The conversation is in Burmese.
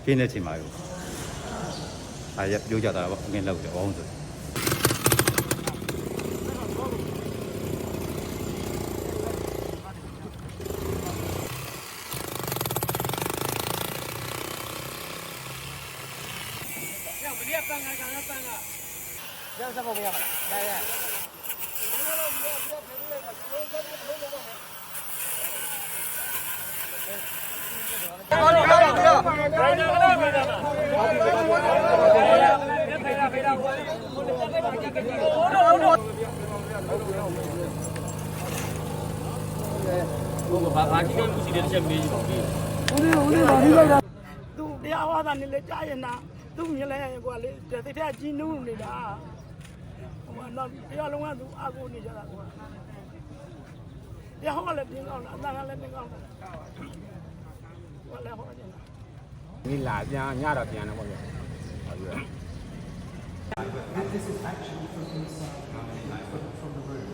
ပြင်းတဲ့ချိန်မှာရောအားရပြောကြတာပေါ့ငင်းလောက်တယ်အောင်ဆို要什么不要嘛？来来。我把几个故事的先没有。都တရားဟောတာနေလေကြားရင်နာသူ့မြင်လဲကွာလေတထက်ကြီးနုနေတာဟိုတော့တရားလုံးကသူအကူနေကြတာကွာတရားဟောလည်းပြင်ကောင်းတာအတန်ကလည်းပြင်ကောင်းတာဟောလည်းဟောကြတာ你哪边伢那边的我讲，This is actually from inside, from the room.